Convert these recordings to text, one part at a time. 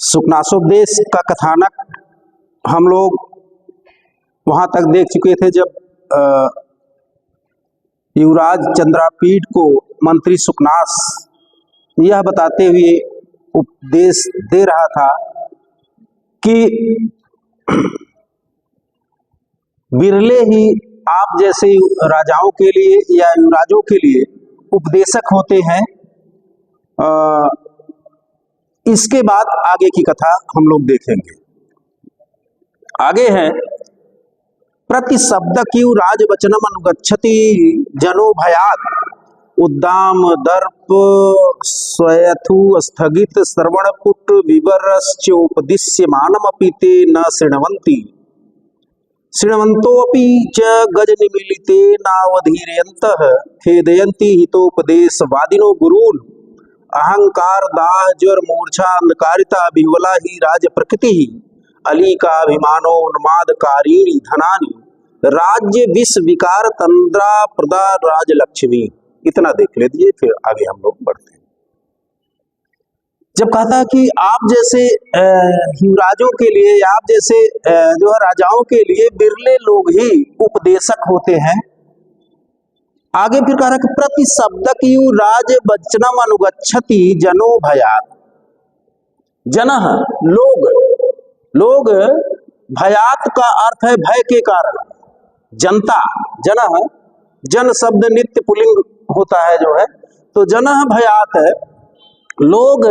सुखनासोपदेश का कथानक हम लोग वहां तक देख चुके थे जब युवराज चंद्रापीठ को मंत्री सुखनास यह बताते हुए उपदेश दे रहा था कि बिरले ही आप जैसे राजाओं के लिए या युवराजों के लिए उपदेशक होते हैं। इसके बाद आगे की कथा हम लोग देखेंगे। आगे है प्रतिशब्दक्यु राजवचनम अनुगच्छति जनो भयात् उद्दाम दर्प स्वयथु स्थगित श्रवणपुट विवरश्चोपदिश्यमानमपि ते न शृण्वन्ति शृण्वन्तोऽपि च गजनिमीलिते नावधीरयन्तः खेदयन्ति हितोपदेशवादिनो गुरून् अहंकार दाह ज्वर मूर्छा अंधकारिता विह्वला ही राज प्रकृति अलीकाभिमानो उन्मादकारिणी धनानि राज्य विष विकार तंद्रा प्रदा राजलक्ष्मी। इतना देख लीजिए, फिर आगे हम लोग बढ़ते हैं। जब कहता है कि आप जैसे युवराजों के लिए या आप जैसे जो है राजाओं के लिए बिरले लोग ही उपदेशक होते हैं। आगे फिर कह रहा है कि प्रतिशब्दक्यु राजवचनम अनुगच्छति जनो भयात्। जनः लोग भयात् का अर्थ है भय के कारण। जनता, जनः जन शब्द नित्य पुल्लिंग होता है जो है, तो जनः भयात् है। लोग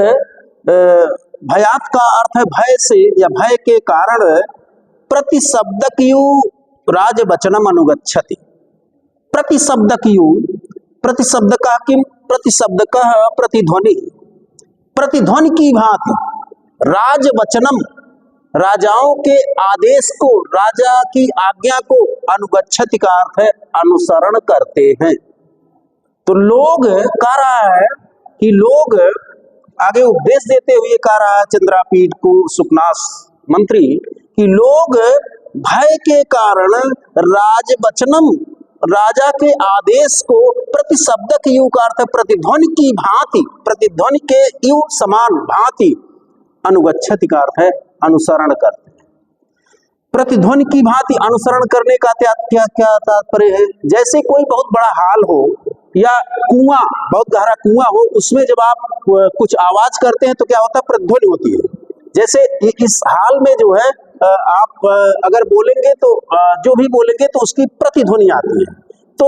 भयात् का अर्थ है भय से या भय के कारण प्रतिशब्दक्यु राजवचनम अनुगच्छति। प्रतिशब्दक्यु, प्रतिशब्द का किम, प्रतिशब्द का प्रतिध्वनि, प्रतिध्वनि की भांति राजवचनम राजाओं के आदेश को, राजा की आज्ञा को अनुगच्छति का अर्थ है अनुसरण करते हैं। तो लोग कह रहा है कि लोग आगे उपदेश देते हुए कह रहा है चंद्रापीठ को सुखनास मंत्री कि लोग भय के कारण राजवचनम राजा के आदेश को प्रतिशब्दक यु का अर्थ प्रतिध्वनि की भांति, प्रतिध्वनि के यु समान भांति अनुगच्छति का अर्थ है अनुसरण करते हैं। प्रतिध्वनि की भांति अनुसरण करने का क्या तात्पर्य है? जैसे कोई बहुत बड़ा हाल हो या कुआं, बहुत गहरा कुआं हो, उसमें जब आप कुछ आवाज करते हैं तो क्या होता है? प्रतिध्वनि होती है। जैसे इस हाल में जो है आप अगर बोलेंगे तो जो भी बोलेंगे तो उसकी प्रतिध्वनि आती है। तो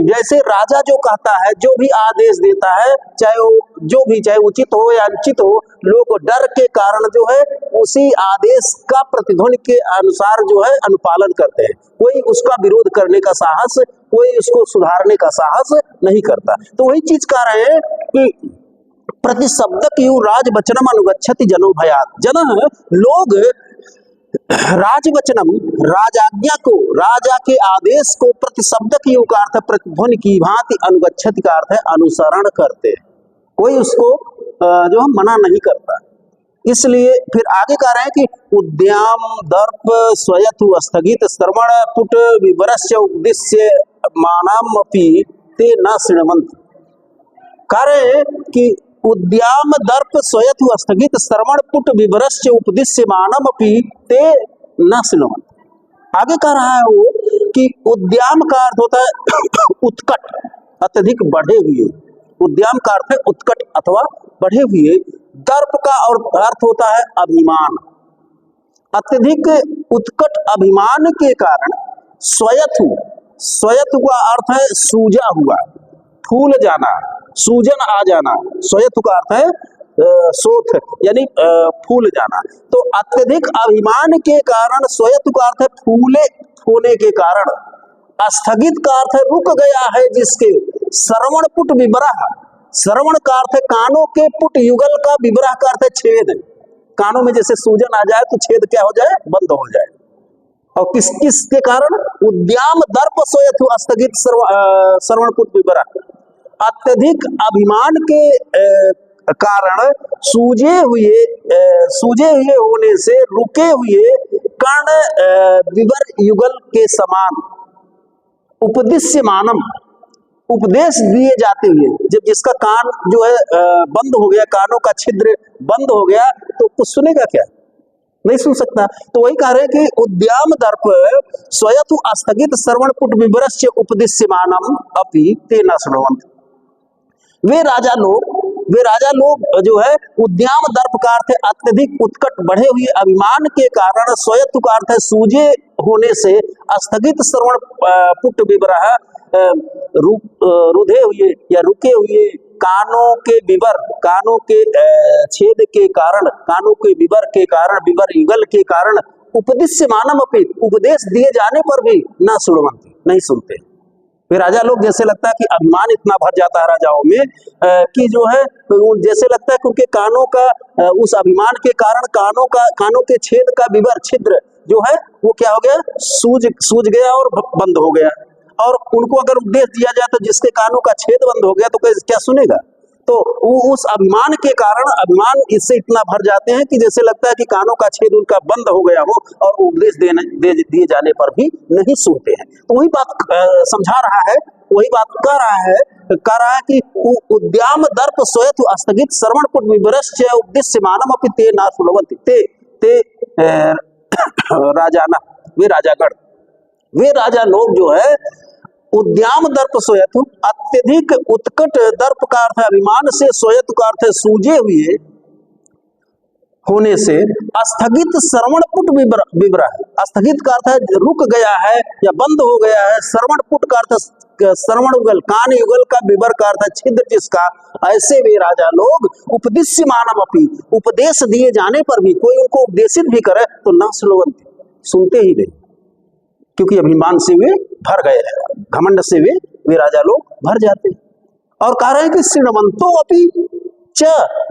जैसे राजा जो कहता है, जो भी आदेश देता है, चाहे वो जो भी, चाहे उचित हो या अनुचित हो, लोग डर के कारण जो है उसी आदेश का प्रतिध्वनि के अनुसार जो है अनुपालन करते हैं। कोई उसका विरोध करने का साहस, कोई उसको सुधारने का साहस नहीं करता। तो वही चीज कह रहे हैं कि प्रतिशब्दक्यु राजवचनम अनुगच्छति जनो भयात्। जन लोग राजवचनम राजाज्ञा को, राजा के आदेश को प्रतिशब्दक्यु का अर्थ प्रतिध्वनि की भांति अनुगच्छति का अर्थ है अनुसरण करते हैं। कोई उसको जो हम मना नहीं करता। इसलिए फिर आगे कह रहे हैं कि उद्याम दर्प स्वयथु स्थगित श्रवण पुट विवरस्य उपदिश्य मानामपि ते न शृण्वन्ति। कह रहे हैं कि उद्याम दर्प स्वयथु स्थगित श्रवण पुट विवरस्य उपदिश्य मानमपि ते न शृण्वन्ति। आगे कह रहा है वो कि उद्याम का अर्थ होता है उत्कट, अत्यधिक बढ़े हुए। उद्याम का अर्थ है उत्कट अथवा बढ़े हुए। दर्प का और अर्थ होता है अभिमान। अत्यधिक उत्कट अभिमान के कारण स्वयथु, स्वयथु का अर्थ है सूजा हुआ, फूल जाना, सूजन आ जाना। स्वयथु का अर्थ है सोथ यानी फूल जाना। तो अत्यधिक अभिमान के कारण, स्वयथु का अर्थ है फूले होने के कारण, स्थगित का अर्थ है रुक गया है जिसके, श्रवण पुट विवरह, श्रवण का अर्थ है कानों के, पुट युगल का, विवरह का अर्थ है छेद। कानों में जैसे सूजन आ जाए तो छेद क्या हो जाए? बंद हो जाए। और किस किस के कारण? उद्याम दर्प स्वयथु स्थगित श्रवण पुट विवरह। अत्यधिक अभिमान के कारण सूजे हुए होने से रुके हुए कर्ण विवर युगल के समान उपदिश्य मानम, उपदेश दिए जाते हुए, जब जिसका कान जो है बंद हो गया, कानों का छिद्र बंद हो गया, तो कुछ सुनेगा क्या? नहीं सुन सकता। तो वही कह रहे हैं कि उद्याम दर्प स्वयतु अस्थगित श्रवण पुट विवरस्य उपदिश्यमानम अपि ते न शृण्वन्ति। वे राजा लोग जो है उद्याम दर्प का अर्थ है अत्यधिक उत्कट बढ़े हुए अभिमान के कारण, स्वयत्व का अर्थ है सूजे होने से, स्थगित श्रवण पुट विवरः रुधे हुए या रुके हुए कानों के विवर, कानों के छेद के कारण, कानों के विवर के कारण, विवर युगल के कारण, उपदिश्यमानम अपि उपदेश दिए जाने पर भी न शृण्वन्ति नहीं सुनते। वे राजा लोग जैसे लगता है कि अभिमान इतना भर जाता है राजाओं में कि जो है जैसे लगता है कि उनके कानों का उस अभिमान के कारण कानों के छेद का विवर छिद्र जो है वो क्या हो गया, सूज गया और बंद हो गया। और उनको अगर उपदेश दिया जाए तो जिसके कानों का छेद बंद हो गया तो क्या सुनेगा? तो उस अभिमान के कारण, अभिमान इससे इतना भर जाते हैं कि जैसे लगता है कि कानों का छेद उनका बंद हो गया हो और उपदेश दिए जाने पर भी नहीं सुनते हैं। तो वही बात समझा रहा है, वही बात कह रहा है कि उद्याम दर्प स्वयं अस्थगित श्रवण पुट विवरश्च उपदिश्यमानम अपि ते न शृण्वन्ति। ते राजाना, वे राजागण, वे राजा लोग जो है उद्याम दर्प स्वयं अत्यधिक उत्कट, दर्प का अर्थ है अभिमान से, स्वयं का अर्थ है सूजे हुए होने से, स्थगित श्रवण पुट विवरः, स्थगित का अर्थ है रुक गया है या बंद हो गया है, श्रवण पुट का अर्थ श्रवण युगल, कान युगल का, विवर का अर्थ है छिद्र जिसका, ऐसे वे राजा लोग उपदिश्यमानम अपि उपदेश दिए जाने पर भी, कोई उनको उपदेशित भी करे तो न शृण्वन्ति सुनते ही नहीं, क्योंकि अभिमान से वे भर गए हैं, घमंड से वे राजा लोग भर जाते हैं। और कह रहे हैं कि शृण्वन्तो अपि च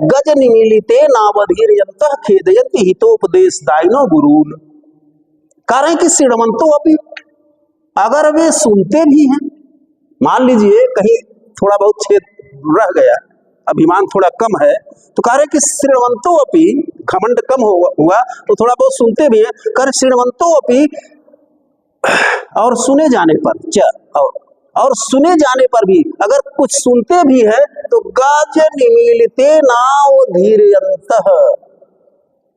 गज निमीलिते नावधीर्यन्तः खेदयन्ति हितोपदेश दायिनो गुरून्। कह रहे हैं कि शृण्वन्तो अपि, अगर वे सुनते भी हैं, मान लीजिए कहीं थोड़ा बहुत छेद रह गया, अभिमान थोड़ा कम है, तो कह रहे हैं कि शृण्वन्तो अपि, घमंड कम हुआ तो थोड़ा बहुत सुनते भी है, कह रहे शृण्वन्तो अपि, और सुने जाने पर और सुने जाने पर भी, अगर कुछ सुनते भी है तो गज निमीलिते नावधीर्यन्तः,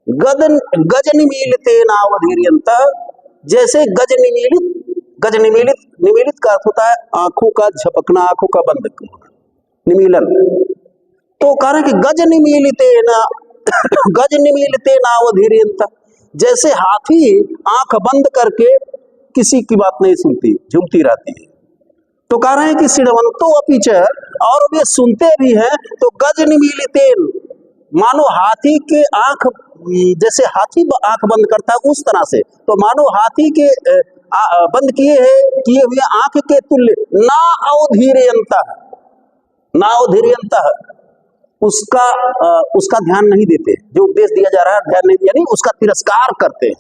गज निमीलिते नावधीर्यन्तः, जैसे गज निमीलित का अर्थ होता है आंखों का झपकना, आंखों का बंद करना, निमीलन। तो कारण कि गज निमीलिते नावधीर्यन्तः, जैसे हाथी आंख बंद करके किसी की बात नहीं सुनती, झूमती रहती है। तो कह रहे हैं कि शृण्वन्तो अपि च, और वे सुनते भी हैं, तो गज निमीलितेन, मानो हाथी के आंख, जैसे हाथी आंख बंद करता है उस तरह से, तो मानो हाथी के बंद किए हुए आंख के तुल्य, ना अवधीर्यन्तः, उसका ध्यान नहीं देते, जो उपदेश दिया जा रहा है ध्यान नहीं, यानी उसका तिरस्कार करते हैं,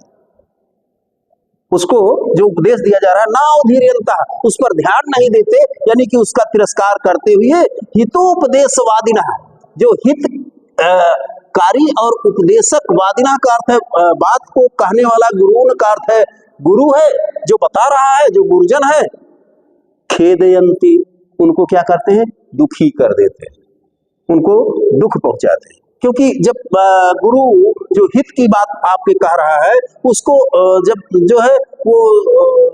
उसको जो उपदेश दिया जा रहा है ना अवधीर्यन्तः, उस पर ध्यान नहीं देते, यानी कि उसका तिरस्कार करते हुए हितोपदेशवादिनः, जो हित कारी और उपदेशक, वादिना का अर्थ है बात को कहने वाला, गुरुन का अर्थ है गुरु है, जो बता रहा है, जो गुरुजन है, खेदयन्ति, उनको क्या करते हैं, दुखी कर देते हैं, उनको दुख पहुंचाते हैं। क्योंकि जब गुरु जो हित की बात आपके कह रहा है, उसको जब जो है वो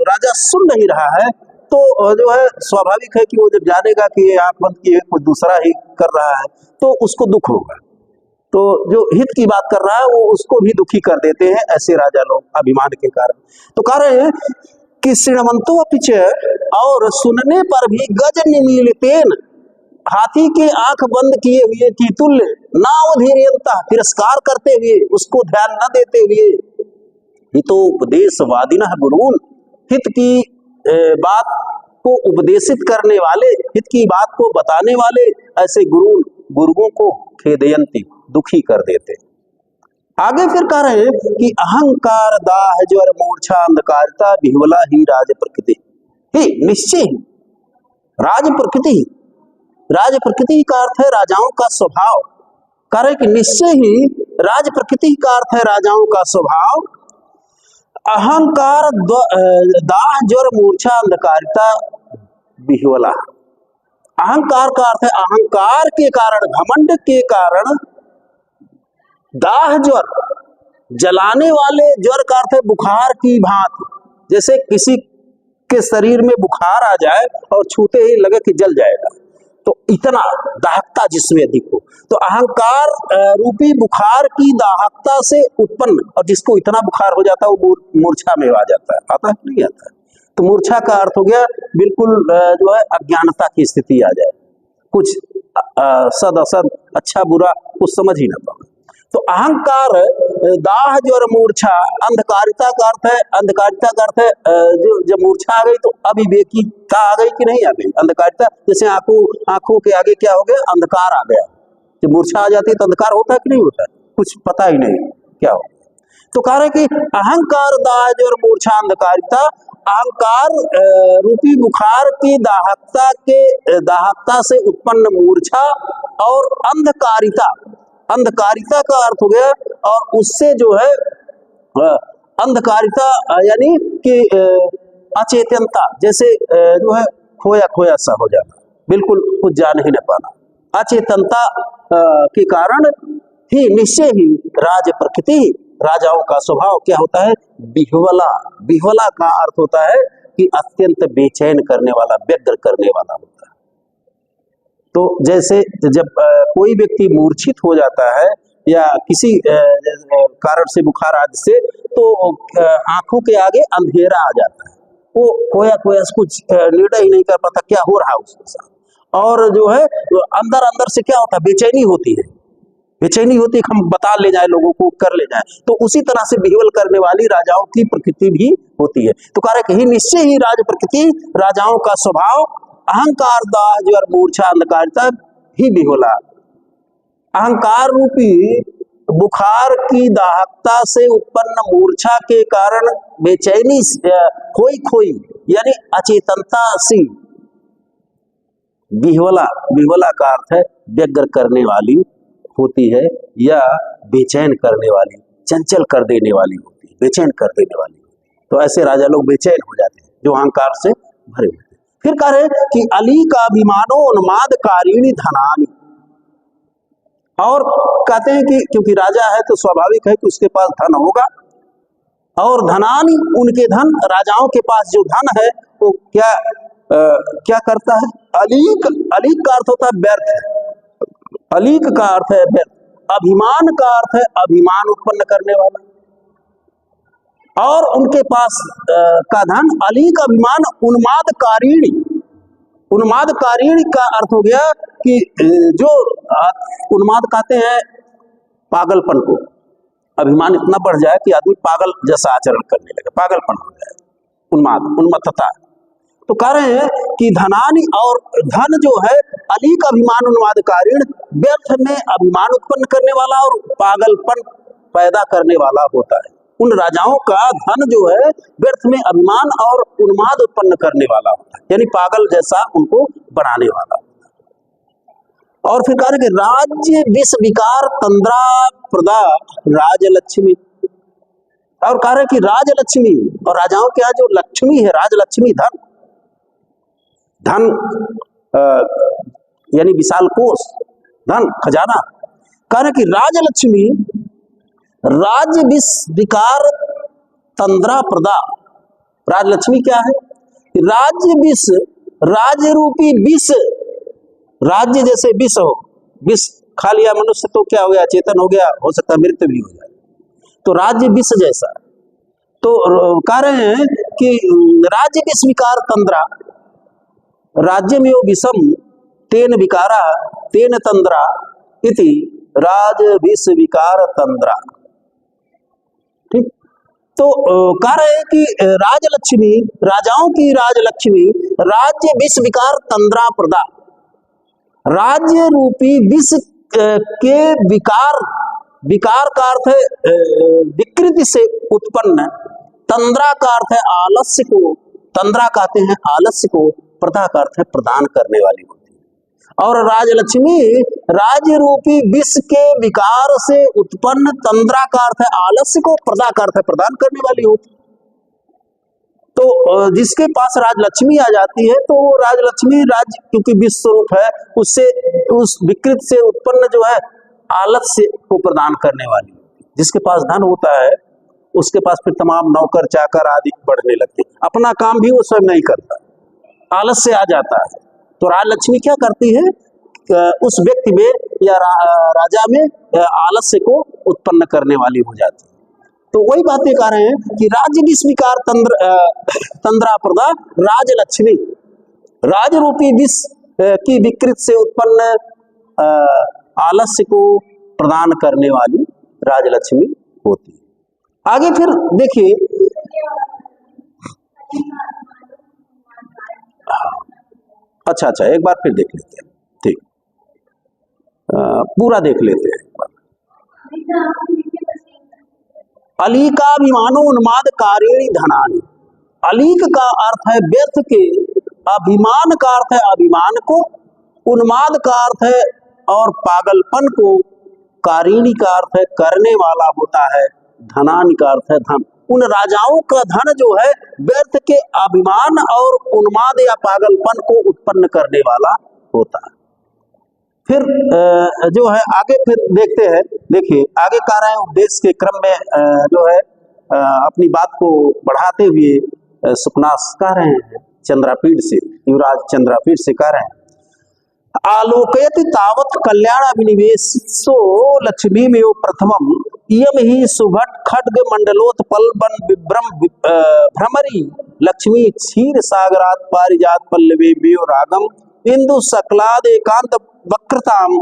राजा सुन नहीं रहा है, तो जो है स्वाभाविक है कि वो जब जानेगा कि ये आंख बंद किए कोई दूसरा ही कर रहा है, तो उसको दुख होगा। तो जो हित की बात कर रहा है वो उसको भी दुखी कर देते हैं, ऐसे राजा लोग अभिमान के कारण। तो कह रहे हैं कि शृण्वन्तो अपि च, और सुनने पर भी गज निमीलितेन, हाथी के आंख बंद किए हुए की तुल्य, नावधीर्यन्तः, तिरस्कार करते हुए, उसको ध्यान न देते हुए, हितोपदेशवादिनः गुरून्, हित की बात को उपदेशित करने वाले, हित की बात को बताने वाले ऐसे गुरुओं को खेदयन्ति, दुखी कर देते। आगे फिर कह रहे हैं कि अहंकार दाह ज्वर मूर्छा अंधकारिता विह्वला ही राज प्रकृति ही, निश्चय ही राज प्रकृति का अर्थ है राजाओं का स्वभाव। कह रहे कि निश्चय ही राज प्रकृति का अर्थ है राजाओं का स्वभाव। अहंकार दाह ज्वर मूर्छा अंधकारिता विह्वला, अहंकार का अर्थ है अहंकार के कारण, घमंड के कारण दाह ज्वर, जलाने वाले ज्वर का अर्थ है बुखार की भांति। जैसे किसी के शरीर में बुखार आ जाए और छूते ही लगे कि जल जाएगा, तो इतना दाहकता जिसमें अधिक हो, तो अहंकार रूपी बुखार की दाहकता से उत्पन्न, और जिसको इतना बुखार हो जाता है वो मूर्छा में आ जाता है। आता है नहीं आता है? तो मूर्छा का अर्थ हो गया बिल्कुल जो है अज्ञानता की स्थिति आ जाए, कुछ सद असद, अच्छा बुरा कुछ समझ ही ना पाए। तो अहंकार, दाह ज्वर, मूर्छा, अंधकारिता का अर्थ है, अंधकारिता का अर्थ है जो जब मूर्छा आ गई तो अविवेकीता आ गई कि नहीं आ गई। अंधकारिता जैसे आंखों के आगे क्या हो गया, अंधकार आ गया। जब मूर्छा आ जाती है तो अंधकार होता है कि नहीं होता है, कुछ पता ही नहीं क्या हो। तो कह रहे कि अहंकार, दाह ज्वर, मूर्छा, अंधकारिता, अहंकार रूपी बुखार की दाहकता से उत्पन्न मूर्छा, और अंधकारिता, अंधकारिता का अर्थ हो गया और उससे जो है अंधकारिता यानी कि अचेतनता, जैसे जो है खोया खोया सा हो जाना, बिल्कुल कुछ जान ही न पाना। अचेतनता के कारण ही निश्चय ही राज प्रकृति, राजाओं का स्वभाव क्या होता है, बिह्वला। बिह्वला का अर्थ होता है कि अत्यंत बेचैन करने वाला, व्यग्र करने वाला होता है। तो जैसे जब कोई व्यक्ति मूर्छित हो जाता है या किसी कारण से, बुखार आदि से, तो आंखों के आगे अंधेरा आ जाता है, वो खोया खोया कुछ निर्णय ही नहीं कर पाता क्या हो रहा है उसके साथ, और जो है अंदर अंदर से क्या होता है, बेचैनी होती है, बेचैनी होती है, हम बता ले जाए लोगों को, कर ले जाए। तो उसी तरह से बिह्वल करने वाली राजाओं की प्रकृति भी होती है। तो कह रहे कि निश्चय ही राज प्रकृति, राजाओं का स्वभाव अहंकार, दाह ज्वर, मूर्छा, अंधकारिता ही बिह्वला। अहंकार रूपी बुखार की दाहकता से उत्पन्न मूर्छा के कारण बेचैनी, खोई खोई यानी अचेतनता सी, बिह्वला, बिह्वला का अर्थ है व्यग्र करने वाली होती है, या बेचैन करने वाली, चंचल कर देने वाली होती है, बेचैन कर देने वाली। तो ऐसे राजा लोग बेचैन हो जाते हैं जो अहंकार से भरे हुए। फिर कह रहे कि अली का अभिमानो उन्माद कारिणी धनानी, और कहते हैं कि क्योंकि राजा है तो स्वाभाविक है कि उसके पास धन होगा, और धनानी, उनके धन, राजाओं के पास जो धन है वो क्या करता है, अलीक, अलीक का अर्थ होता है व्यर्थ, अलीक का अर्थ है व्यर्थ, अभिमान का अर्थ है अभिमान उत्पन्न करने वाला, और उनके पास का धन, अलीक अभिमान, उन्मादकारिणी, उन्मादकारिणी का अर्थ हो गया कि जो उन्माद कहते हैं पागलपन को, अभिमान इतना बढ़ जाए कि आदमी पागल जैसा आचरण करने लगे, पागलपन हो जाए, उन्माद, उन्मत्तता। तो कह रहे हैं कि धनानी, और धन जो है अलीक अभिमान उन्मादकारिण, व्यर्थ में अभिमान उत्पन्न करने वाला और पागलपन पैदा करने वाला होता है। उन राजाओं का धन जो है व्यर्थ में अभिमान और उन्माद उत्पन्न करने वाला होता है, यानी पागल जैसा उनको बनाने वाला होता है। और फिर कह रहे कि राज्य विष विकार तंद्रा प्रदा राजलक्ष्मी, और कह रहे कि राजलक्ष्मी, और राजाओं के यहाँ जो लक्ष्मी है, राजलक्ष्मी, धन, धन यानी विशाल कोष, धन, खजाना। कह रहे कि राजलक्ष्मी राज्य विष विकार तंद्रा प्रदा, राजलक्ष्मी क्या है, राज्य विष, राज्य रूपी विष, राज्य जैसे विष हो, विष खा लिया मनुष्य तो क्या हो गया, चेतन हो गया, हो सकता है मृत्यु भी हो जाए, तो राज्य विष जैसा। तो कह रहे हैं कि राज्य विष विकार तंद्रा, राज्य में विषम तेन विकारा तेन तंद्रा इति राज विष विकार तंद्रा। ठीक, तो कह रहे हैं कि राजलक्ष्मी, राजाओं की राजलक्ष्मी, राज्य विष विकार तंद्रा प्रदा, राज्य रूपी विष के विकार, विकार का अर्थ है विकृति से उत्पन्न, तंद्रा का अर्थ है आलस्य को, तंद्रा कहते हैं आलस्य को, प्रदा का अर्थ है प्रदान करने वाली होती है। और राजलक्ष्मी राज्य रूपी विष के विकार से उत्पन्न, तंद्रा का अर्थ है आलस्य को, प्रदा का अर्थ है प्रदान करने वाली होती है। तो जिसके पास राजलक्ष्मी आ जाती है तो वो राजलक्ष्मी राज्य क्योंकि विश्व स्वरूप है, उससे उस विकृत से उत्पन्न जो है आलस्य को प्रदान करने वाली। जिसके पास धन होता है उसके पास फिर तमाम नौकर चाकर आदि बढ़ने लगते, अपना काम भी वो स्वयं नहीं करता, आलस्य आ जाता है। तो राजलक्ष्मी क्या करती है, उस व्यक्ति में या राजा में आलस्य को उत्पन्न करने वाली हो जाती है। तो वही बातें कह रहे हैं कि राज्य विस्विकार तंद्रा प्रदा राजलक्ष्मी, राज रूपी विष की विकृत से उत्पन्न आलस्य को प्रदान करने वाली राजलक्ष्मी होती है। आगे फिर देखिए, अच्छा एक बार फिर देख लेते हैं, ठीक, पूरा देख लेते हैं। अलीकाभिमानो उन्माद कारिणी धनानि, अलीक का अर्थ है व्यर्थ के, अभिमान का अर्थ है अभिमान को, उन्माद का अर्थ है और पागलपन को, कारिणी का अर्थ है करने वाला होता है, धनानि का अर्थ है धन। उन राजाओं का धन जो है व्यर्थ के अभिमान और उन्माद या पागलपन को उत्पन्न करने वाला होता है। फिर जो है आगे फिर देखते हैं, देखिए आगे कह रहे हैं उपदेश के क्रम में जो है अपनी बात को बढ़ाते हुए सुखनास कह रहे हैं चंद्रापीठ से, युवराज चंद्रापीठ से कह रहे हैं, आलोकयति तावत कल्याण अभिनिवेशो लक्ष्मी में प्रथमम इयम ही सुभट खड्ग मंडलोत्पल बन विभ्रम भ्रमरी लक्ष्मी क्षीर सागरात पारिजात पल्लवे बेव रागम इंदु सकलाद एकांत वक्रताम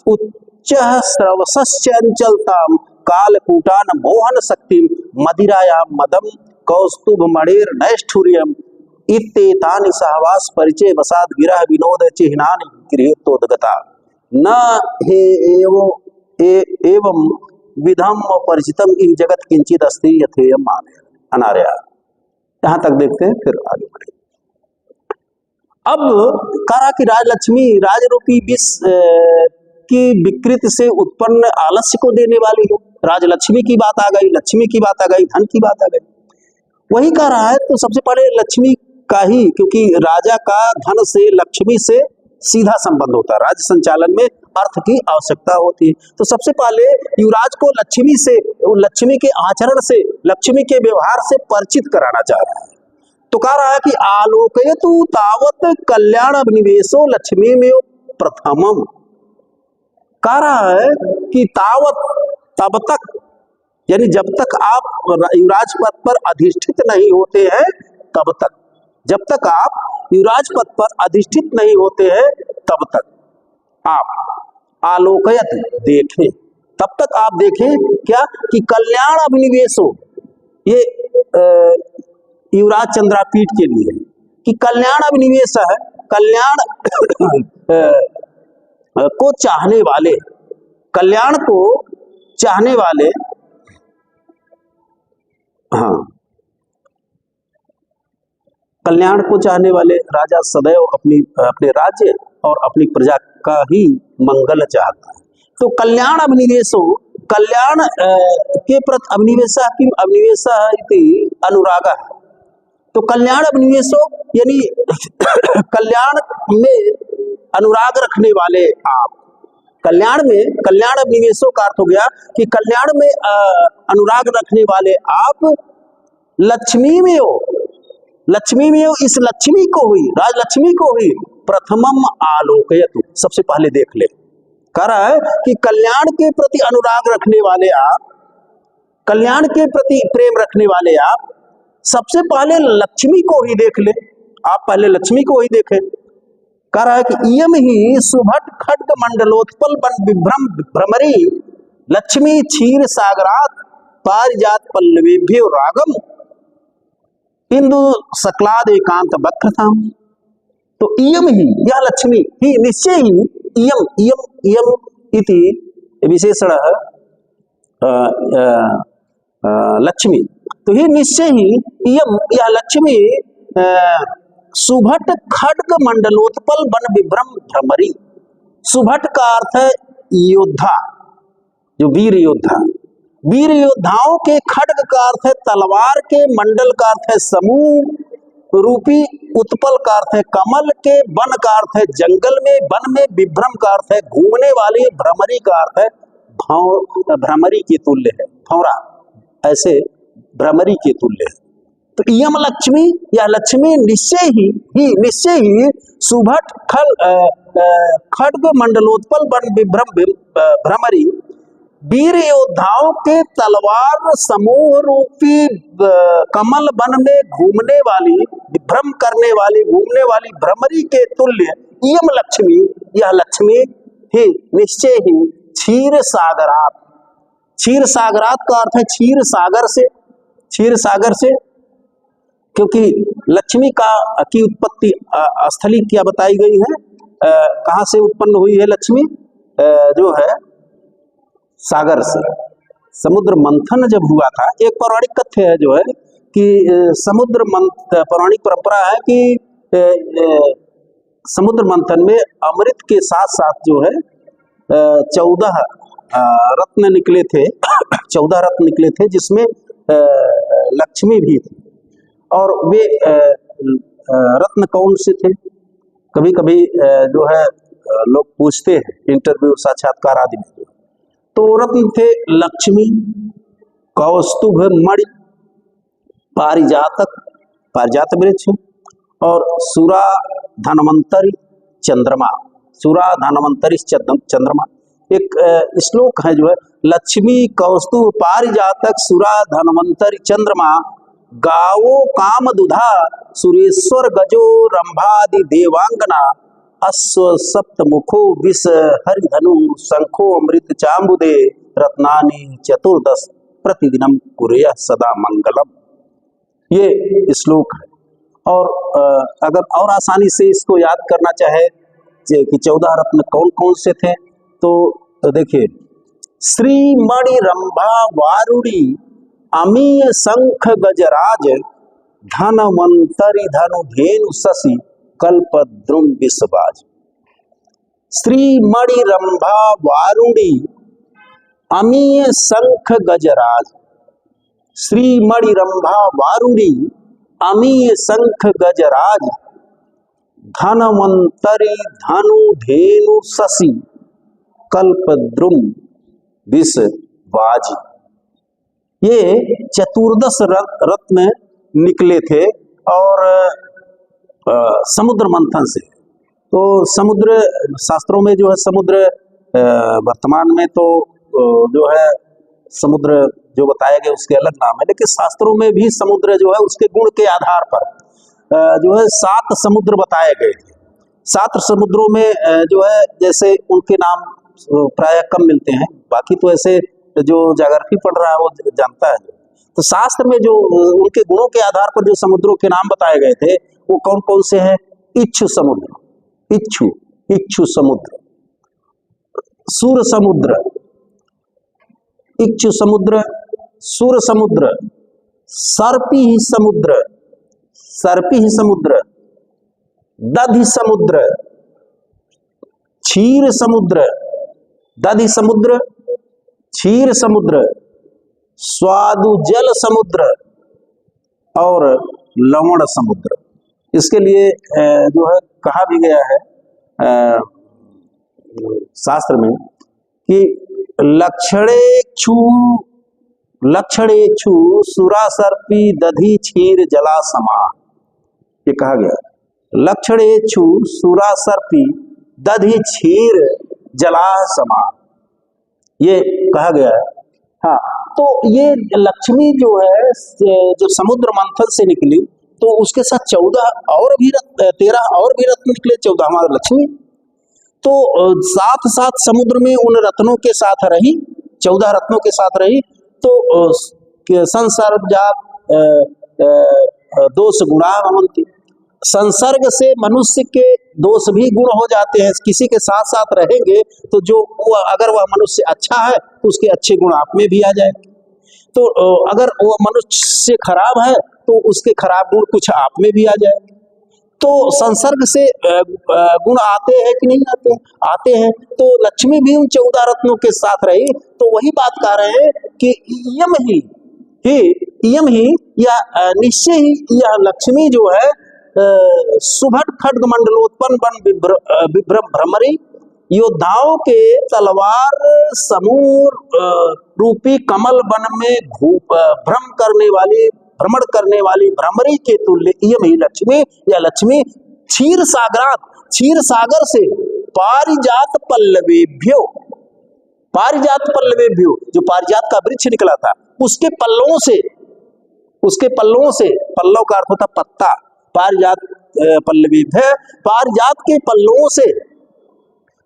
उच्च स्रवसश्चंचलताम कालकूटान मोहन शक्ति मदिराया मदम कौस्तुभ मणेर नैष्ठुर्यम इत्येतानि सहवास परिचय वसाद गिरह विनोद चिह्नानि गृहीतोदगता न हे एवं विधम परिचितम इह जगत किंचित अस्ति यथेयम अनार्या। यहाँ तक देखते हैं, फिर आगे बढ़े। अब कहा कि राजलक्ष्मी राज रूपी विष की विकृति से उत्पन्न आलस्य को देने वाली है। राजलक्ष्मी की बात आ गई, लक्ष्मी की बात आ गई, धन की बात आ गई, वही कह रहा है। तो सबसे पहले लक्ष्मी का ही, क्योंकि राजा का धन से लक्ष्मी से सीधा संबंध होता है, राज्य संचालन में अर्थ की आवश्यकता होती है। तो सबसे पहले युवराज को लक्ष्मी से, लक्ष्मी के आचरण से, लक्ष्मी के व्यवहार से परिचित कराना चाह रहा है। तो कह रहा है कि आलोकयतु तावत कल्याण अभिनिवेशो लक्ष्मी में प्रथमम, कह रहा है कि तावत तब तक, यानी जब तक आप युवराज पद पर अधिष्ठित नहीं होते हैं तब तक, जब तक आप युवराज पद पर अधिष्ठित नहीं होते हैं तब तक आप आलोकयत देखें, तब तक आप देखें क्या कि कल्याण अभिनिवेशो, ये युवराज चंद्रापीठ के लिए कि कल्याण अभिनिवेश है, कल्याण को चाहने वाले, कल्याण को चाहने वाले, हाँ, कल्याण को चाहने वाले राजा सदैव अपने राज्य और अपनी प्रजा का ही मंगल चाहता है। तो कल्याण अभिनिवेशो, कल्याण के प्रति अभिनिवेशा किम अभिनिवेशा इति अनुराग है। तो कल्याण अभिनिवेशो यानी कल्याण में अनुराग रखने वाले आप, कल्याण में, कल्याण अभिनिवेशों का अर्थ हो गया कि कल्याण में अनुराग रखने वाले आप लक्ष्मी में हो, लक्ष्मी में हो, इस लक्ष्मी को हुई, राजलक्ष्मी को हुई प्रथमम आलोकयतु, सबसे पहले देख ले। कह रहा है कि कल्याण के प्रति अनुराग रखने वाले आप, कल्याण के प्रति प्रेम रखने वाले आप सबसे पहले लक्ष्मी को ही देख ले, आप पहले लक्ष्मी को ही देखें। कह रहा है कि इयम ही सुभट खड्ग मंडलोत्पल बन विभ्रम भ्रमरी लक्ष्मी क्षीर सागरात पारिजात पल्लवेभ्यो रागम इंदु सकलाद एकांत वक्रताम। तो इयम ही, यह लक्ष्मी ही, निश्चय ही, इयम इयम इयम इति विशेषण लक्ष्मी, तो ही निश्चय ही, इयम यह लक्ष्मी सुभट खड्ग मंडलोत्पल बन विभ्रम भ्रमरी। सुभट का अर्थ है योद्धा, जो वीर योद्धा, वीर योद्धाओं के खड्ग का अर्थ है तलवार के, मंडल का अर्थ है समूह रूपी, उत्पल का अर्थ है कमल के, वन का अर्थ है जंगल में, वन में, विभ्रम का अर्थ है घूमने वाली, भ्रमरी का अर्थ है भ्रमरी के तुल्य है, भौरा, ऐसे भ्रमरी के तुल्य है। तो यम लक्ष्मी या लक्ष्मी निश्चय ही सुभट खड्ग मंडलोत्पल वन विभ्रम भ्रमरी, वीर योद्धाओं के तलवार समूह रूपी कमल वन में घूमने वाली, विभ्रम करने वाली, घूमने वाली भ्रमरी के तुल्य यम लक्ष्मी, यह लक्ष्मी ही निश्चय ही क्षीर सागरात, क्षीर सागरात का अर्थ है क्षीर सागर से, क्षीर सागर से, क्योंकि लक्ष्मी की उत्पत्ति स्थली क्या बताई गई है, कहाँ से उत्पन्न हुई है लक्ष्मी, जो है सागर से। समुद्र मंथन जब हुआ था, एक पौराणिक कथ्य है जो है कि पौराणिक परंपरा है कि समुद्र मंथन में अमृत के साथ साथ जो है 14 रत्न निकले थे 14 रत्न निकले थे, जिसमें लक्ष्मी भी थी। और वे रत्न कौन से थे, कभी कभी जो है लोग पूछते हैं इंटरव्यू साक्षात्कार आदि में, तो रत्न थे लक्ष्मी, कौस्तुभ मणि, पारिजातक, पारिजात वृक्ष, और सुरा धनवंतरी चंद्रमा, सुरा धनवंतरी चंद्रमा। एक श्लोक है जो है लक्ष्मी कौस्तुभ पारिजातक सुरा धनवंतरी चंद्रमा, गावो काम दुधा सुरेश्वर गजो रंभादि देवांगना, अश्व सप्तमुखो विष हरिधनु शंखो अमृत चांबुदे, रत्नानि चतुर्दश प्रतिदिनम कुर्या सदा मंगलम। ये श्लोक है। और अगर और आसानी से इसको याद करना चाहे कि 14 रत्न कौन कौन से थे, तो देखिए श्री मणि रंभा वारुणी अमीय शंख गजराज, धनवंतरी धनु धेनु शशि कल्पद्रुम विषबाज। श्री मणि रंभा वारुणी अमीय शंख गजराज, श्री मणि रंभा वारुणी अमीय शंख गजराज, धनवंतरी धनु धेनु शशि कल्पद्रुम विषबाज। ये 14 रत्न निकले थे और समुद्र मंथन से। तो समुद्र शास्त्रों में जो है समुद्र वर्तमान में तो जो है समुद्र जो बताया गया उसके अलग नाम है, लेकिन शास्त्रों में भी समुद्र जो है उसके गुण के आधार पर जो है 7 समुद्र बताए गए थे। 7 समुद्रों में जो है जैसे उनके नाम प्राय कम मिलते हैं, बाकी तो ऐसे जो ज्योग्राफी पढ़ रहा है वो जानता है। तो शास्त्र में जो उनके गुणों के आधार पर जो समुद्रों के नाम बताए गए थे वो कौन कौन से हैं? इच्छु समुद्र, इच्छु समुद्र, सूर समुद्र, इच्छु समुद्र, सूर समुद्र, सर्पी समुद्र, दधि समुद्र, क्षीर समुद्र, दधि समुद्र, क्षीर समुद्र, स्वादु जल समुद्र और लवण समुद्र। इसके लिए जो है कहा भी गया है शास्त्र में कि लक्षणेक्षु सुरा सर्पी दधि क्षीर जला समा, ये कहा गया। लक्षणेक्षु सुरा सर्पी दधि क्षीर जला समा, ये कहा गया है। हाँ, तो ये लक्ष्मी जो है जो समुद्र मंथन से निकली, तो उसके साथ 13 और भी रत्न निकले, 14वां लक्ष्मी। तो साथ समुद्र में उन रत्नों के साथ रही, 14 रत्नों के साथ रही। तो संसर्ग दोष गुणा भवन्ति, संसर्ग से मनुष्य के दोष भी गुण हो जाते हैं। किसी के साथ साथ रहेंगे तो जो अगर वह मनुष्य अच्छा है तो उसके अच्छे गुण आप में भी आ जाएंगे। तो अगर वो मनुष्य खराब है तो उसके खराब गुण कुछ आप में भी आ जाएंगे। तो संसर्ग से गुण आते हैं कि नहीं आते? आते हैं। तो लक्ष्मी भी उन 14 रत्नों के साथ रही। तो वही बात कर रहे हैं कि इयम ही या निश्चय ही यह लक्ष्मी जो है सुभट खड्ग मंडलोत्पन्न बन विभ्रम भ्रमरी, योद्धाओं के तलवार समूह रूपी कमल वन में भ्रमण करने वाली भ्रमरी के तुल्य इयम ही लक्ष्मी या लक्ष्मी क्षीर सागर से पारिजात पल्लवेभ्यो जो पारिजात का वृक्ष निकला था उसके पल्लवों से पल्लव का अर्थ होता पत्ता, पारिजात पल्लवेभ्य, पारिजात के पल्लवों से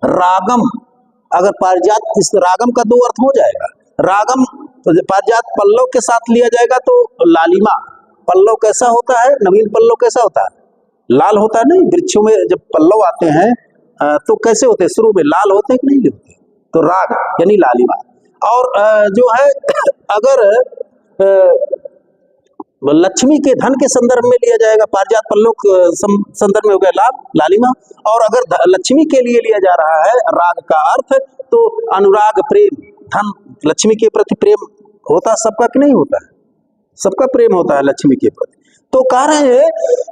रागम, अगर पारिजात इस रागम का 2 अर्थ हो जाएगा। रागम पारिजात पल्लव के साथ लिया जाएगा तो लालिमा। पल्लव कैसा होता है? नवीन पल्लव कैसा होता है? लाल होता है। नहीं, वृक्षों में जब पल्लव आते हैं तो कैसे होते हैं? शुरू में लाल होते हैं कि नहीं होते? तो राग यानी लालिमा। और जो है अगर लक्ष्मी के धन के संदर्भ में लिया जाएगा, पारिजात पल्लव संदर्भ में हो गया लालिमा। और अगर लक्ष्मी के लिए लिया जा रहा है राग का अर्थ तो अनुराग, प्रेम, धन, लक्ष्मी के प्रति प्रेम होता सबका कि नहीं होता है? सबका प्रेम होता है लक्ष्मी के प्रति। तो कह रहे हैं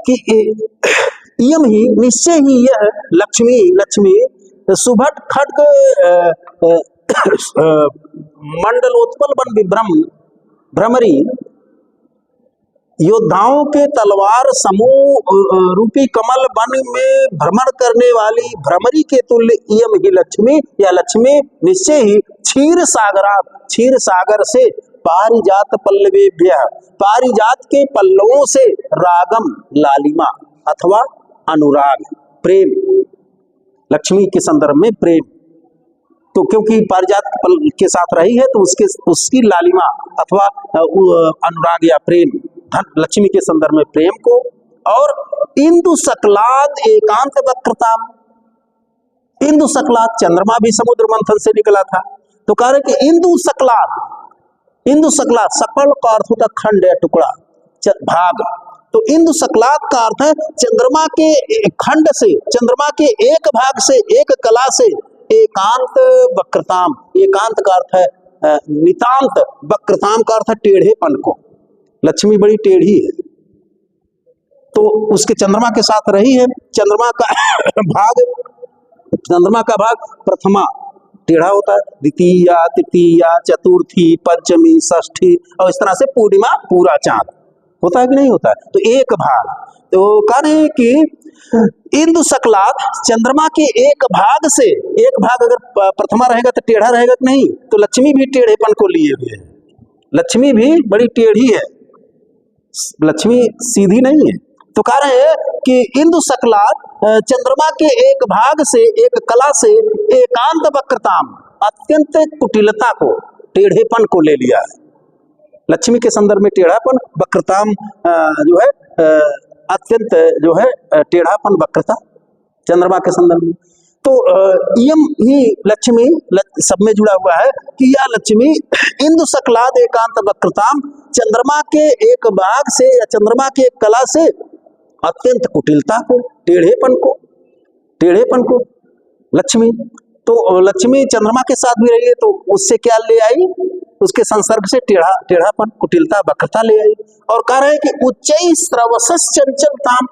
कि इयम ही निश्चय ही यह लक्ष्मी सुभट खड्ग मंडलोत्पल बन विभ्रम भ्रमरी, योद्धाओं के तलवार समूह रूपी कमल वन में भ्रमण करने वाली भ्रमरी के तुल्य इयम ही लक्ष्मी या लक्ष्मी निश्चय ही क्षीर सागर से पारिजात पल्लवेभ्य, पारिजात के पल्लवों से रागम, लालिमा अथवा अनुराग, प्रेम, लक्ष्मी के संदर्भ में प्रेम। तो क्योंकि पारिजात के साथ रही है तो उसकी लालिमा अथवा अनुराग या प्रेम, धन, लक्ष्मी के संदर्भ में प्रेम को। और इंदु सकलाद एकांत वक्रताम, इंदु सकलाद चंद्रमा भी समुद्र मंथन से निकला था। तो कह रहे कि इंदु सकलाद सकल का अर्थ होता खंड या टुकड़ा, भाग। तो इंदु सकलाद का अर्थ है चंद्रमा के खंड से, चंद्रमा के एक भाग से, एक कला से एकांत वक्रताम, एकांत का अर्थ है नितांत, वक्रताम का अर्थ है टेढ़ेपन को। लक्ष्मी बड़ी टेढ़ी है तो उसके चंद्रमा के साथ रही है। चंद्रमा का भाग प्रथमा टेढ़ा होता है, द्वितीया, तृतीया, चतुर्थी, पंचमी, षष्ठी और इस तरह से पूर्णिमा पूरा चांद होता है कि नहीं होता है? तो एक भाग। तो कह रहे हैं कि इंदु सकलाद चंद्रमा के एक भाग से, एक भाग अगर प्रथमा रहेगा तो टेढ़ा रहेगा कि नहीं? तो लक्ष्मी भी टेढ़ेपन को लिए हुए है, लक्ष्मी भी बड़ी टेढ़ी है, लक्ष्मी सीधी नहीं है। तो कह रहे हैं कि इंदु सकलाद चंद्रमा के एक भाग से, एक कला से एकांत वक्रताम, अत्यंत कुटिलता को, टेढ़ेपन को ले लिया है। लक्ष्मी के संदर्भ में टेढ़ापन, वक्रताम जो है अत्यंत जो है टेढ़ापन, वक्रता चंद्रमा के संदर्भ में। तो इयम ही लक्ष्मी सब में जुड़ा हुआ है कि यह लक्ष्मी इंदु सकलाद एकांत वक्रताम, चंद्रमा के एक भाग से या चंद्रमा के एक कला से अत्यंत कुटिलता को, टेढ़ेपन को लक्ष्मी। तो लक्ष्मी चंद्रमा के साथ भी रही है तो उससे क्या ले आई? उसके संसर्ग से टेढ़ापन, कुटिलता, वक्रता ले आई। और कह रहे हैं कि उच्चई स्रवसस चंचलताम,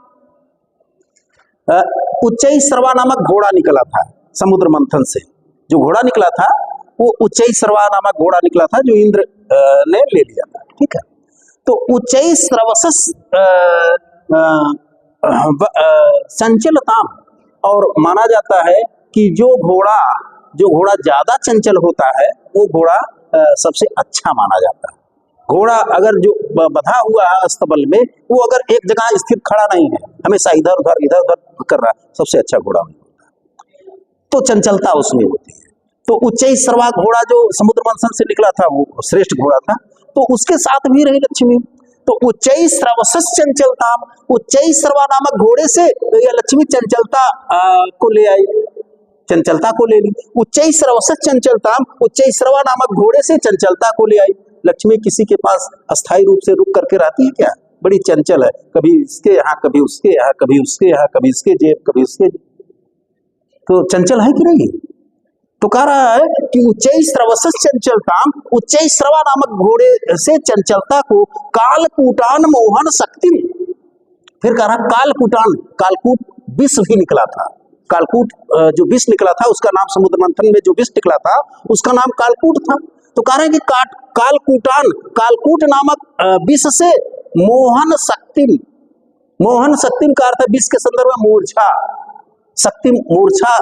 उच्चई स्रवा नामक घोड़ा निकला था समुद्र मंथन से। जो घोड़ा निकला था वो उच्चई स्रवा नामक घोड़ा निकला था जो इंद्र ने ले लिया था। ठीक है। तो उच्चई स्रवसस चंचलताम, और माना जाता है कि जो घोड़ा ज्यादा चंचल होता है वो घोड़ा सबसे अच्छा माना जाता है। घोड़ा अगर जो बंधा हुआ है अस्तबल में, वो अगर एक जगह स्थिर खड़ा नहीं है, हमेशा इधर उधर कर रहा है, सबसे अच्छा घोड़ा नहीं होता। तो चंचलता उसमें होती है। तो उच्चई स्रवा घोड़ा जो समुद्र मंथन से निकला था वो श्रेष्ठ घोड़ा था, तो उसके साथ भी रही लक्ष्मी। तो उच्चई स्रवसस चंचलताम, उच्चई स्रवा नामक घोड़े से यह लक्ष्मी चंचलता को ले आई, चंचलता को ले ली। उच्चई स्रवसस चंचलताम, उच्चई स्रवा नामक घोड़े से चंचलता को ले आई। लक्ष्मी किसी के पास अस्थायी रूप से रुक करके रहती है क्या? बड़ी चंचल है, कभी इसके यहाँ कभी उसके यहाँ, कभी उसके यहाँ कभी इसके जेब कभी उसके जेब। तो चंचल है कि नहीं? तो कह रहा है कि उच्चै स्रवस चंचलता, उच्चै स्रवा नामक घोड़े से चंचलता को कालकूटान मोहन शक्ति। फिर कह रहा कालकूटान, कालकूट विष भी निकला था। कालकूट जो विष निकला था उसका नाम, समुद्र मंथन में जो विष निकला था उसका नाम कालकूट था। तो कह रहे हैं कि कालकूटान, कालकूट नामक विष से मोहन शक्ति, मोहन शक्ति का अर्थ है विष के संदर्भ में मूर्छा, शक्ति मूर्छा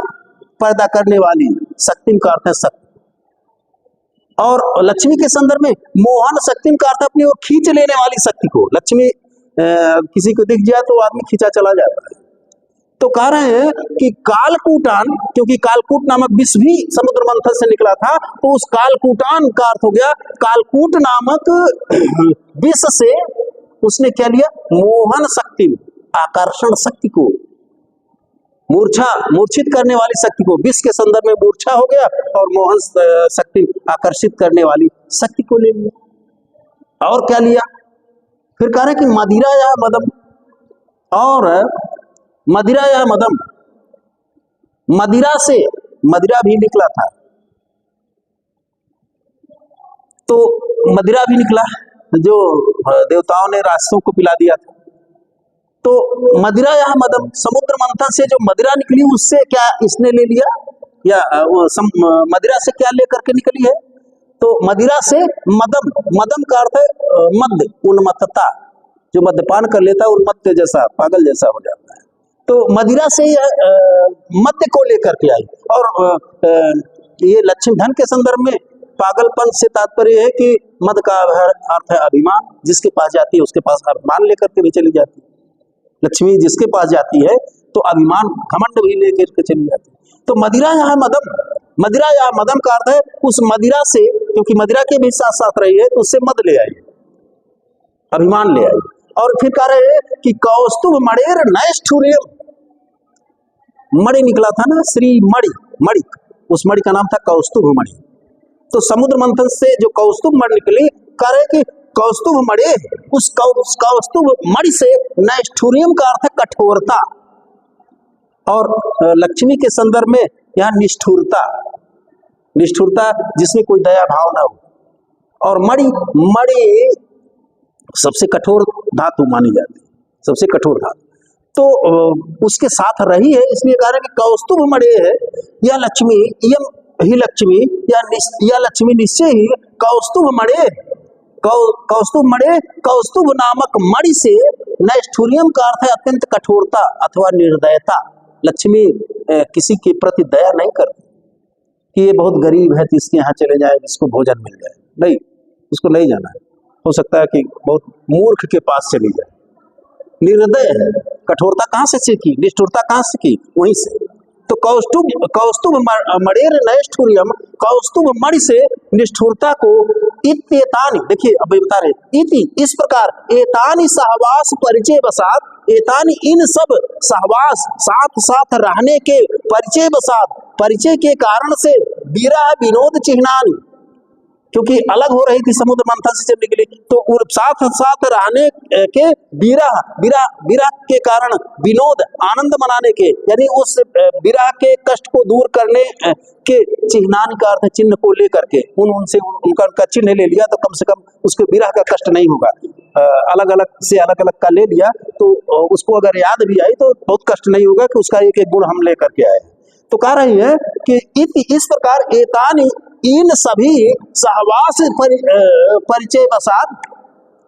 पैदा करने वाली, शक्ति का अर्थ है शक्ति। और लक्ष्मी के संदर्भ में मोहन शक्ति का अर्थ अपनी ओर खींच लेने वाली शक्ति को। लक्ष्मी किसी को दिख जाए तो आदमी खींचा चला जाता है। तो कह रहे हैं कि कालकूटान, क्योंकि कालकूट नामक विष भी समुद्र मंथन से निकला था, तो उस कालकूटान का अर्थ हो गया कालकूट नामक विष से उसने क्या लिया? मोहन शक्ति, आकर्षण शक्ति को, मूर्छित करने वाली शक्ति को। विष के संदर्भ में मूर्छा हो गया और मोहन शक्ति, आकर्षित करने वाली शक्ति को ले लिया। और क्या लिया? फिर कह रहे कि मदिरा या मदम, और मदिरा या मदम, मदिरा से मदिरा भी निकला था, तो मदिरा भी निकला जो देवताओं ने राक्षसों को पिला दिया था। तो मदिरा या मदम, समुद्र मंथन से जो मदिरा निकली उससे क्या इसने ले लिया, या मदिरा से क्या लेकर के निकली है? तो मदिरा से मदम, मदम का अर्थ है मद, उन्मत्तता, जो मद्यपान कर लेता है उन्मत्त जैसा, पागल जैसा हो जाता है। तो मदिरा से मद्य को लेकर के आई। और ये लक्ष्मी धन के संदर्भ में पागलपन से तात्पर्य है कि मद का अर्थ है अभिमान, जिसके पास जाती है उसके पास अभिमान लेकर के भी चली जाती है। लक्ष्मी जिसके पास जाती है तो अभिमान, घमंड भी लेकर के चली जाती है। तो मदिरा या मदम, मदिरा या मदम का अर्थ है उस मदिरा से, क्योंकि मदिरा के भी साथ साथ रही है तो उससे मद ले आई, अभिमान ले आई। और फिर कह रहे हैं कि कौस्तुभ मणेर नैष्ठुर्यम, मणि निकला था ना, श्री मणि, मणि, उस मणि का नाम था कौस्तुभ मणि। तो समुद्र मंथन से जो कौस्तुभ मणि निकली, कह रहे कि कौस्तुभ मणि, उस कौस्तुभ मणि से नैष्ठुर्यम का अर्थ है कठोरता, और लक्ष्मी के संदर्भ में यहाँ निष्ठुरता, निष्ठुरता जिसमें कोई दया भाव ना हो। और मणि, मणि सबसे कठोर धातु मानी जाती है, सबसे कठोर धातु। तो उसके साथ रही है, इसलिए कह रहे हैं कि कौस्तुभ मणि है या लक्ष्मी, यम ही लक्ष्मी, या लक्ष्मी निश्चय ही कौस्तुभ मणि, कौस्तुभ मणि, कौस्तुभ नामक मणि से नैष्ठुर्यम का अर्थ है अत्यंत कठोरता अथवा निर्दयता। लक्ष्मी किसी के प्रति दया नहीं करती कि ये बहुत गरीब है तो इसके यहाँ चले जाए, इसको भोजन मिल जाए, नहीं, उसको नहीं जाना है। हो सकता है कि बहुत मूर्ख के पास चली जाए। निर्दय है, कठोरता कहाँ से सीखी, निष्ठुरता कहाँ सीखी? वहीं से। तो कौस्तुभ मणेर नैष्ठुर्यम, कौस्तुभ मणि से निष्ठुरता को, इत्येतानि, देखिए अब बता रहे इति, इस प्रकार, एतानि सहवास परिचय बसात, एतानि इन सब सहवास, साथ साथ रहने के परिचय बसात, परिचय के कारण से विरह विनोद चिह्नानि, क्योंकि अलग हो रही थी समुद्र मंथन से जब निकली, तो साथ साथ रहने के विरह, विरह, विरह के कारण विनोद, आनंद मनाने के, यानी उस विरह के कष्ट को दूर करने के चिन्हान का अर्थ चिन्ह को लेकर के उनसे उनका चिन्ह ले लिया, तो कम से कम उसके विरह का कष्ट नहीं होगा। अलग अलग से अलग अलग का ले लिया तो उसको अगर याद भी आई तो बहुत कष्ट नहीं होगा कि उसका एक एक गुण हम लेकर के आए। तो कह रही है कि इस प्रकार एतानि, इन सभी सहवास परिचय बसात,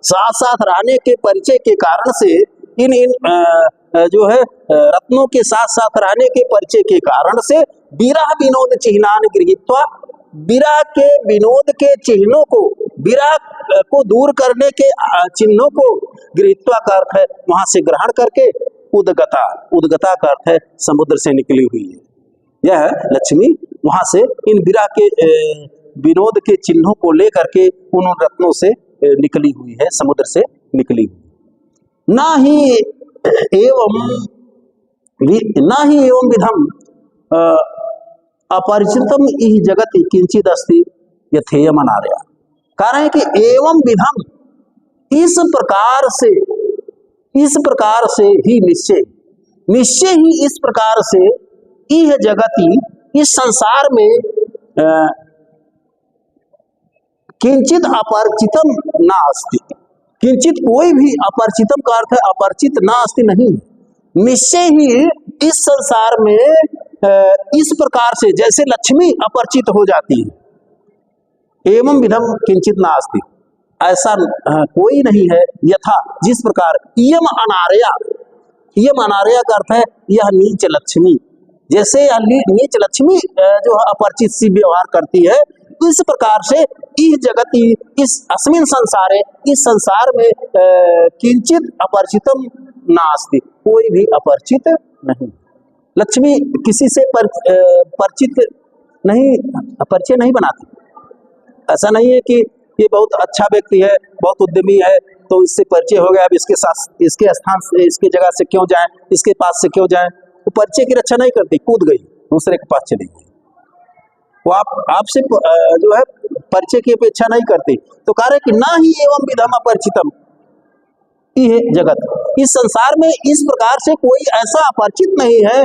साथ साथ रहने के परिचय के कारण से, इन जो है रत्नों के साथ साथ रहने के परिचय के कारण से विरह विनोद चिह्नान गृहीत्वा, विरह के विनोद के चिन्हों को, विरह को दूर करने के चिन्हों को गृहीत्वा का अर्थ है वहां से ग्रहण करके, उदगता, उदगता का अर्थ है समुद्र से निकली हुई है। यह लक्ष्मी वहां से इन विरह के विनोद के चिन्हों को लेकर के उन रत्नों से निकली हुई है, समुद्र से निकली हुई। ना ही एवं विधम अपरिचितम इह जगति किंचित अस्ति यथेयम अनार्या। कह रहे हैं कि एवं विधम, इस प्रकार से इस प्रकार से ही निश्चय ही इस प्रकार से इह जगति, इस संसार में किंचित अपरिचितम ना अस्ति, किंचित कोई भी, अपरिचितम का अर्थ है अपरिचित, ना अस्ति नहीं, निश्चय ही इस संसार में इस प्रकार से जैसे लक्ष्मी अपरिचित हो जाती है, एवं विधम किंचित ना अस्ति, ऐसा कोई नहीं है, यथा जिस प्रकार इयम अनार्या, इयम अनार्या का अर्थ है यह नीच लक्ष्मी, जैसे यह नीच लक्ष्मी जो अपरिचित सी व्यवहार करती है, इस प्रकार से इस जगति, इस अस्मिन संसारे, इस संसार में किंचित अपरिचितम नास्ति, कोई भी अपरिचित नहीं। लक्ष्मी किसी से परिचित नहीं, परिचय नहीं बनाती। ऐसा नहीं है कि ये बहुत अच्छा व्यक्ति है, बहुत उद्यमी है, तो इससे परिचय हो गया, अब इसके साथ, इसके स्थान से, इसके जगह से क्यों जाएं, इसके पास से क्यों जाएं। वो परिचय की रक्षा नहीं करती, कूद गई, दूसरे के पास चली गई। वो आपसे जो है परिचय की अपेक्षा नहीं करती। तो कह रहे कि ना ही एवं विधम अपरिचितम ये जगत, इस संसार में इस प्रकार से कोई ऐसा अपरिचित नहीं है,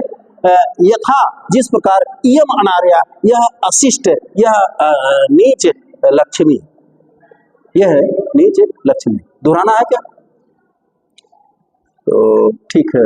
यथा जिस प्रकार इयम अनार्या, यह अशिष्ट, यह नीच लक्ष्मी, यह नीच लक्ष्मी। दोहराना है क्या? तो ठीक है।